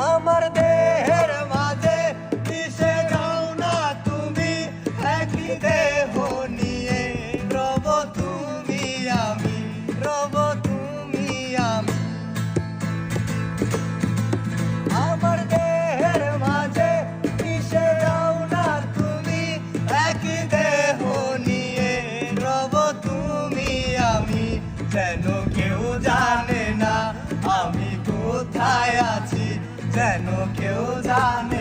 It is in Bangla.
আমার দেহের মাঝে মিশে যাও না তুমি, একই দেহ নিয়ে রব তুমি আমি, রব তুমি আমি। আমার দেহের মাঝে মিশে যাও না তুমি, একই দেহ নিয়ে রব তুমি আমি। যেন কেউ জানে না আমি কোথায় আছি, যেন কেউ জানে